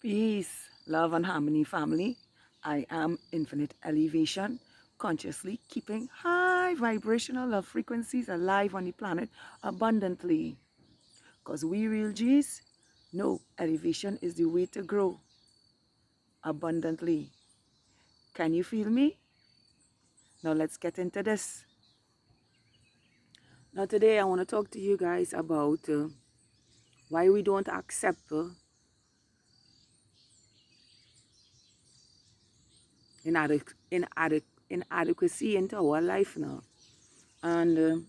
Peace, love, and harmony, family. I am Infinite Elevation, consciously keeping high vibrational love frequencies alive on the planet abundantly. Because we real G's know elevation is the way to grow abundantly. Can you feel me? Now let's get into this. Now today I want to talk to you guys about why we don't accept inadequacy into our life now. And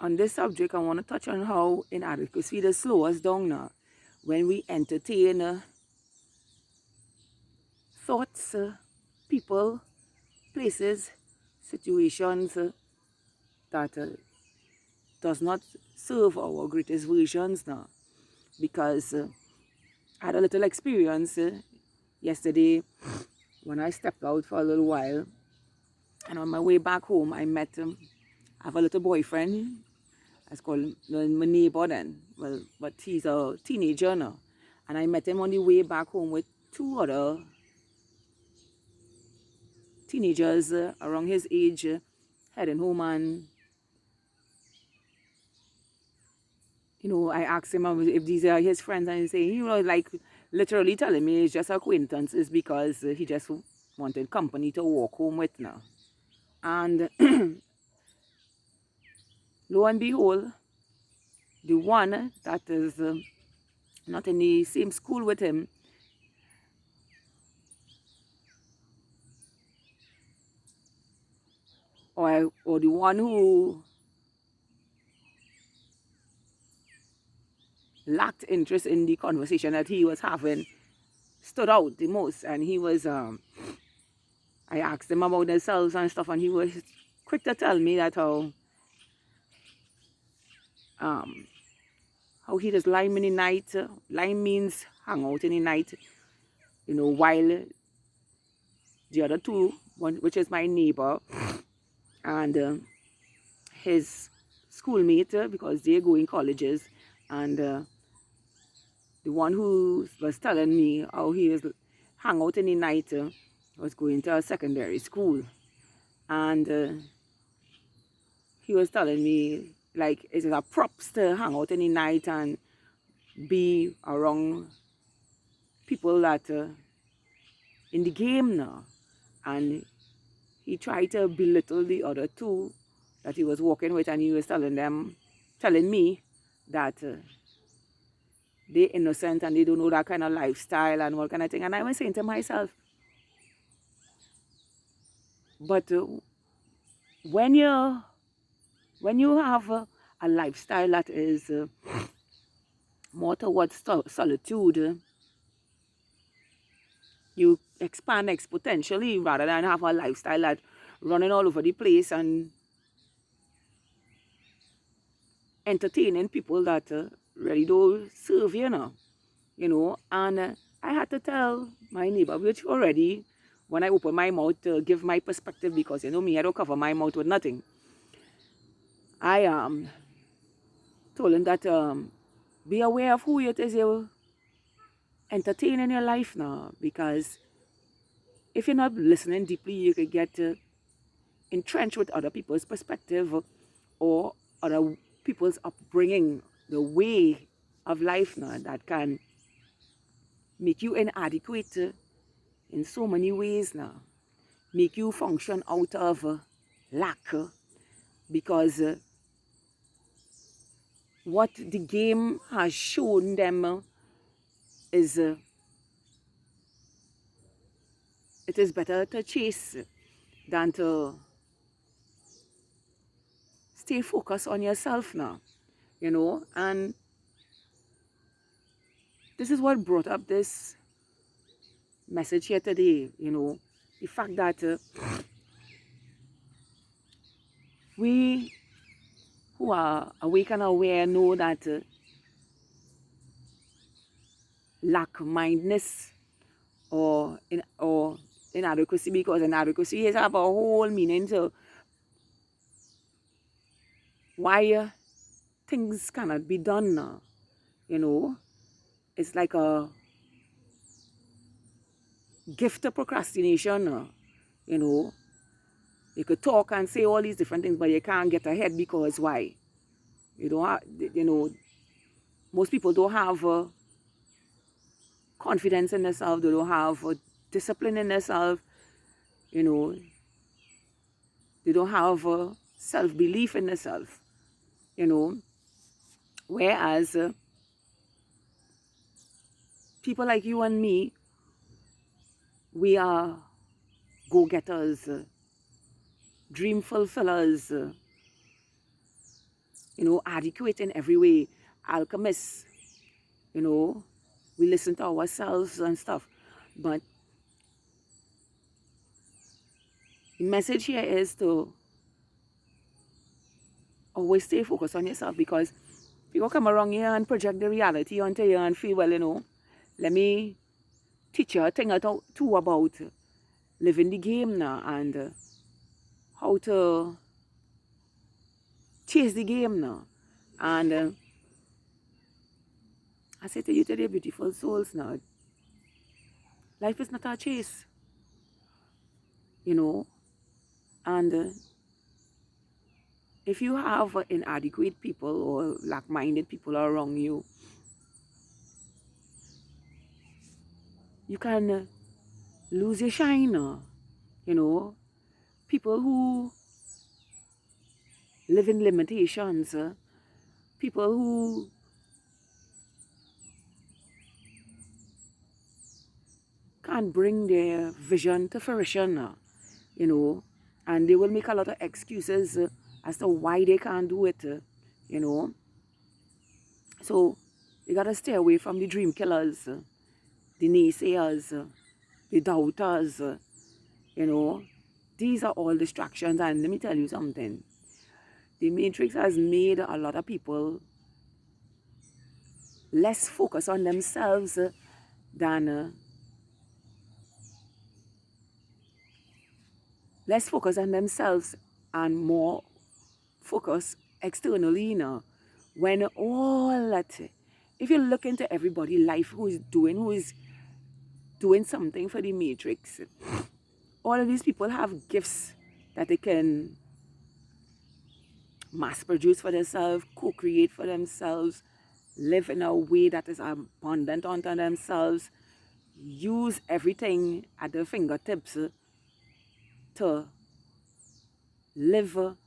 on this subject, I want to touch on how inadequacy does slow us down now when we entertain thoughts, people, places, situations that does not serve our greatest versions now. Because I had a little experience yesterday when I stepped out for a little while, and on my way back home, I met I have a little boyfriend. It's called my neighbor then. Well, but he's a teenager now. And I met him on the way back home with two other teenagers around his age, heading home. And, I asked him if these are his friends. And he said, like literally telling me it's just acquaintances because he just wanted company to walk home with now. And lo and behold, the one that is not in the same school with him or the one who lacked interest in the conversation that he was having stood out the most. And he was I asked him about themselves and stuff, and he was quick to tell me that how he does lime in the night. Lime means hang out in the night, while the other two, one which is my neighbor and his schoolmate, because they're going colleges, and the one who was telling me how he was hang out in the night was going to a secondary school. And he was telling me, like, it's a props to hang out in the night and be around people that in the game now. And he tried to belittle the other two that he was working with, and he was telling me that they're innocent and they don't know that kind of lifestyle and all kind of thing. And I was saying to myself, but when you have a lifestyle that is more towards solitude, you expand exponentially rather than have a lifestyle that running all over the place and entertaining people that really don't serve And I had to tell my neighbor, which already, when I open my mouth to give my perspective, because me, I don't cover my mouth with nothing. I told him that be aware of who it is you entertain in your life now, because if you're not listening deeply, you could get entrenched with other people's perspective or other people's upbringing, the way of life now that can make you inadequate in so many ways now, make you function out of lack, because what the game has shown them is it is better to chase than to stay focused on yourself now, and this is what brought up this message here today, the fact that we who are awake and aware know that lack-mindedness or inadequacy, because inadequacy has a whole meaning to why things cannot be done now, it's like a gift to procrastination. You know, you could talk and say all these different things, but you can't get ahead because why? You don't have, you know, most people don't have confidence in themselves. They don't have discipline in themselves. You know, they don't have self-belief in themselves. You know, whereas people like you and me, we are go-getters, dream fulfillers, you know, adequate in every way, alchemists, you know, we listen to ourselves and stuff. But the message here is to always stay focused on yourself, because people come around here and project the reality onto you and feel, well, you know, let me teach you a thing or two about living the game now, and how to chase the game now. And I say to you today, beautiful souls, now, life is not a chase, you know. And if you have inadequate people or lack-minded people around you, you can lose your shine, you know. People who live in limitations, people who can't bring their vision to fruition, you know, and they will make a lot of excuses as to why they can't do it, you know. So you gotta stay away from the dream killers, the naysayers, the doubters, you know. These are all distractions, and let me tell you something. The Matrix has made a lot of people less focused on themselves than less focused on themselves and more focused externally, you know. When all that, if you look into everybody's life who is doing something for the Matrix, all of these people have gifts that they can mass produce for themselves, co-create for themselves, live in a way that is abundant unto themselves, use everything at their fingertips to live what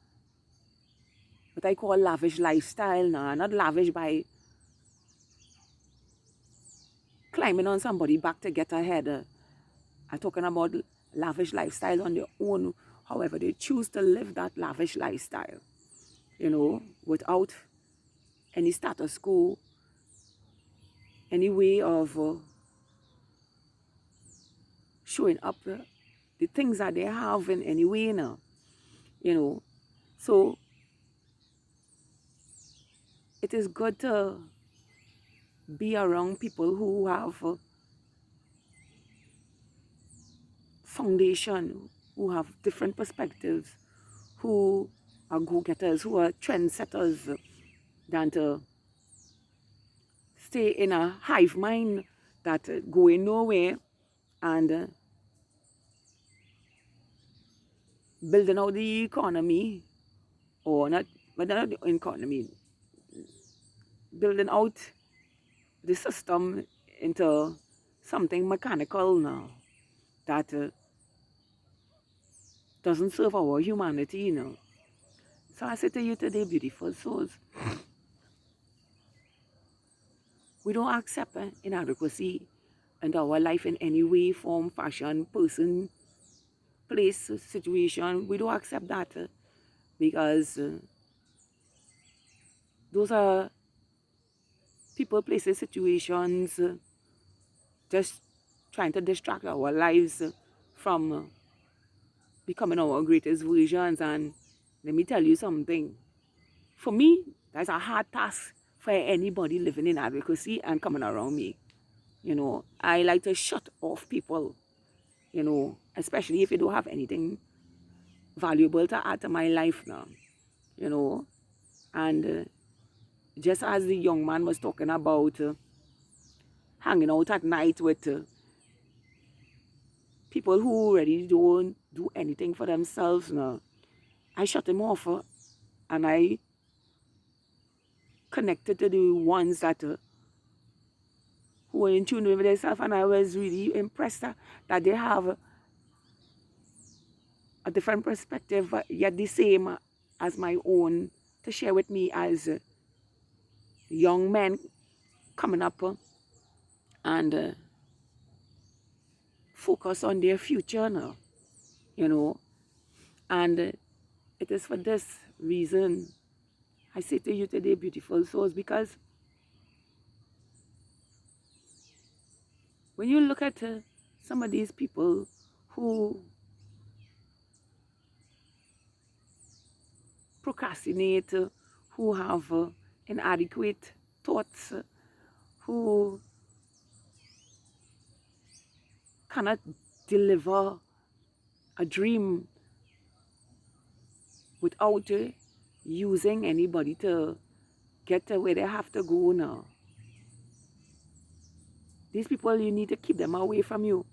I call lavish lifestyle now. Not lavish by climbing on somebody's back to get ahead. I'm talking about lavish lifestyle on their own. However, they choose to live that lavish lifestyle, you know, without any status quo, any way of showing up the things that they have in any way now, you know. So it is good to be around people who have foundation, who have different perspectives, who are go-getters, who are trendsetters, than to stay in a hive mind that going nowhere and building out the economy, or not, but not the economy, building out the system into something mechanical now that doesn't serve our humanity, you know. So I say to you today, beautiful souls, we don't accept inadequacy in our life in any way, form, fashion, person, place, situation. We don't accept that because those are people, places, situations, just trying to distract our lives from becoming our greatest versions. And let me tell you something. For me, that's a hard task for anybody living in advocacy and coming around me. You know, I like to shut off people, you know, especially if you don't have anything valuable to add to my life now, you know. And just as the young man was talking about hanging out at night with people who really don't do anything for themselves now. I shut them off and I connected to the ones that who were in tune with themselves, and I was really impressed that they have a different perspective, but yet the same as my own, to share with me as young men coming up and focus on their future now, you know. And it is for this reason I say to you today, beautiful souls, because when you look at some of these people who procrastinate, who have inadequate thoughts, who cannot deliver a dream without using anybody to get to where they have to go now. These people, you need to keep them away from you,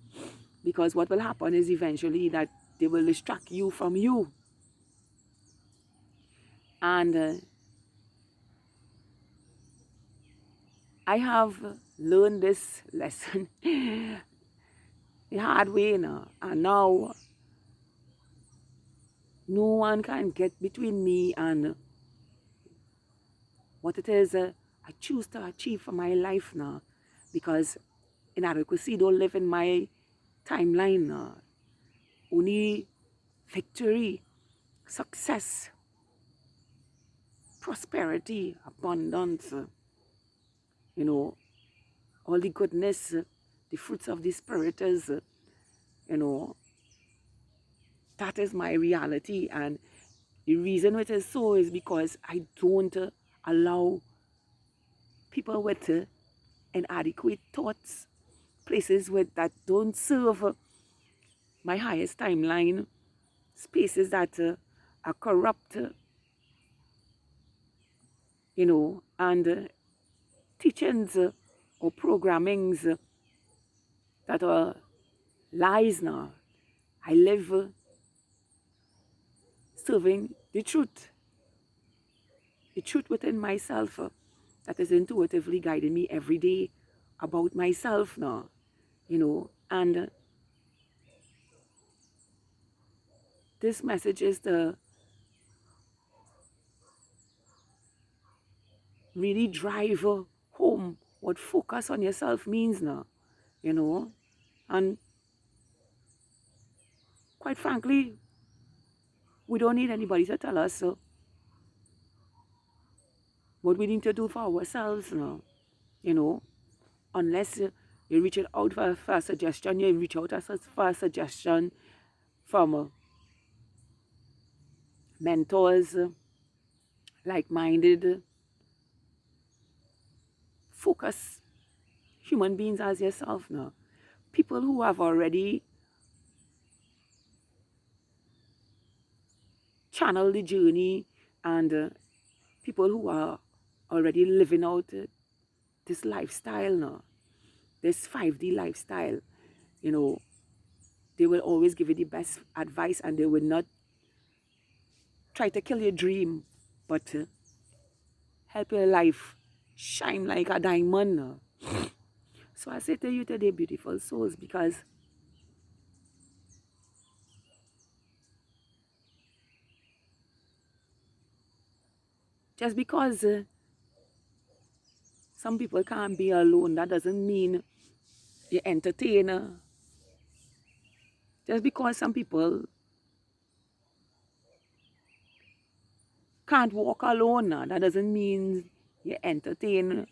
because what will happen is eventually that they will distract you from you. And I have learned this lesson the hard way now, and now no one can get between me and what it is I choose to achieve for my life now, because inadequacy don't live in my timeline now. Only victory, success, prosperity, abundance, you know, all the goodness, the fruits of the Spirit is, you know, that is my reality. And the reason it is so is because I don't allow people with inadequate thoughts, places with that don't serve my highest timeline, spaces that are corrupt, you know, and teachings or programmings that are lies now. I live serving the truth within myself that is intuitively guiding me every day about myself now, you know. And this message is to really drive home what focus on yourself means now, you know. And quite frankly, we don't need anybody to tell us what we need to do for ourselves now, you know. Unless you reach out for a suggestion, you reach out for a suggestion from mentors, like-minded, focus human beings as yourself now. People who have already channeled the journey, and people who are already living out this lifestyle now, this 5D lifestyle, you know. They will always give you the best advice, and they will not try to kill your dream, but help your life shine like a diamond now. So I say to you today, beautiful souls, because just because some people can't be alone, that doesn't mean you entertain. Just because some people can't walk alone, that doesn't mean you entertain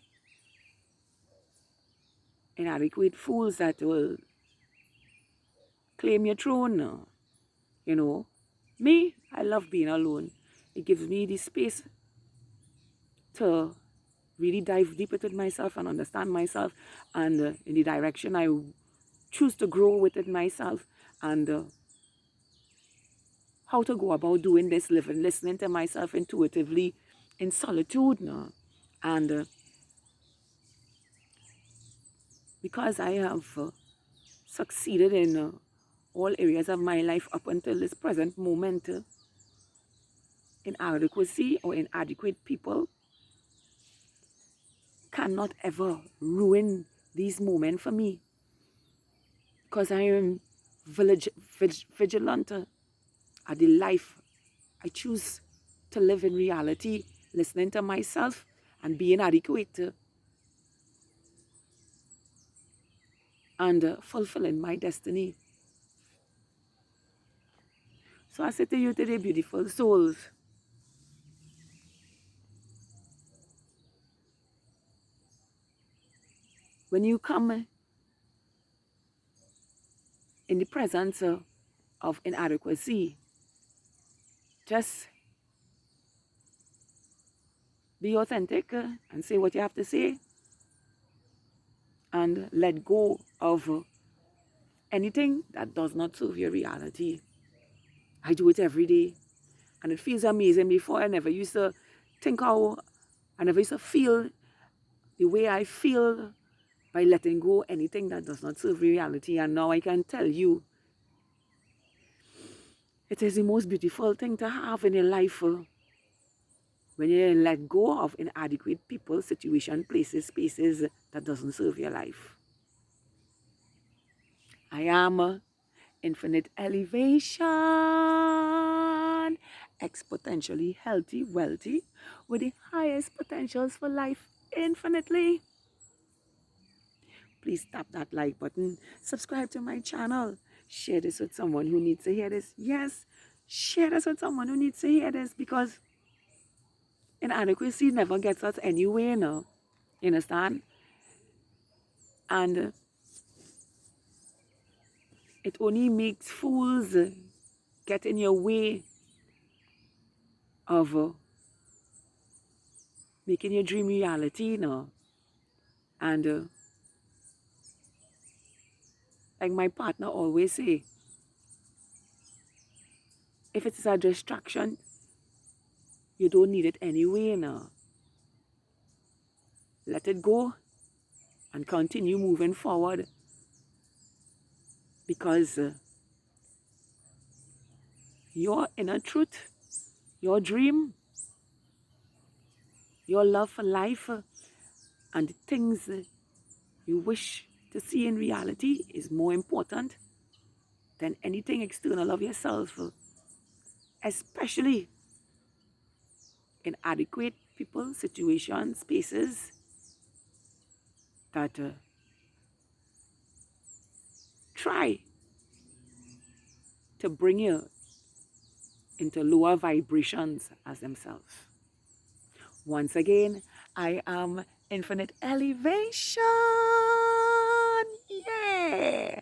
inadequate fools that will claim your throne. You know, me, I love being alone. It gives me the space to really dive deep into myself and understand myself, and in the direction I choose to grow within myself, and how to go about doing this, living, listening to myself intuitively in solitude now, and because I have succeeded in all areas of my life up until this present moment. Inadequacy or inadequate people cannot ever ruin these moments for me, because I am vigilant at the life I choose to live in reality, listening to myself and being adequate and fulfilling my destiny. So I say to you today, beautiful souls, when you come in the presence of inadequacy, just be authentic and say what you have to say, and let go of anything that does not serve your reality. I do it every day, and it feels amazing. Before, I never used to think how, I never used to feel the way I feel by letting go anything that does not serve reality. And now I can tell you, it is the most beautiful thing to have in your life when you let go of inadequate people, situation, places, spaces that doesn't serve your life. I am infinite elevation, exponentially healthy, wealthy, with the highest potentials for life infinitely. Please tap that like button, subscribe to my channel, share this with someone who needs to hear this. Yes, share this with someone who needs to hear this, because inadequacy never gets us anywhere now. You understand? And it only makes fools get in your way of making your dream reality now. And like my partner always say, if it's a distraction, you don't need it anyway now. Let it go and continue moving forward, because your inner truth, your dream, your love for life, and the things you wish to see in reality is more important than anything external of yourself, especially inadequate people, situations, spaces that try to bring you into lower vibrations as themselves. Once again, I am infinite elevation. Yeah.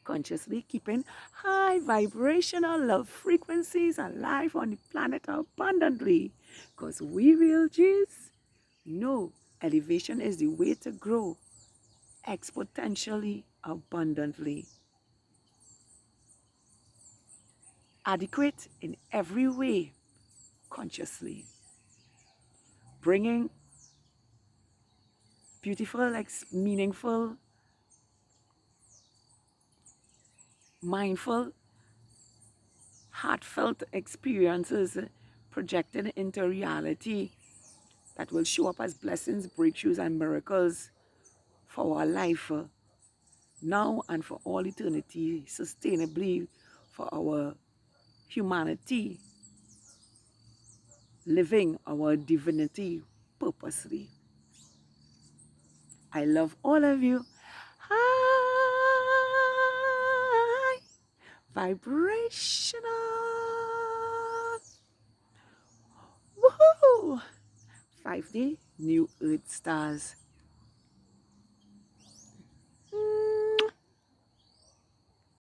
Consciously keeping high vibrational love frequencies alive on the planet abundantly. Because we real G's know elevation is the way to grow exponentially, abundantly. Adequate in every way, consciously. Bringing beautiful, meaningful, mindful, heartfelt experiences projected into reality that will show up as blessings, breakthroughs, and miracles for our life now and for all eternity, sustainably for our humanity, living our divinity purposely. I love all of you. High vibrational. Woohoo! 5D New Earth Stars.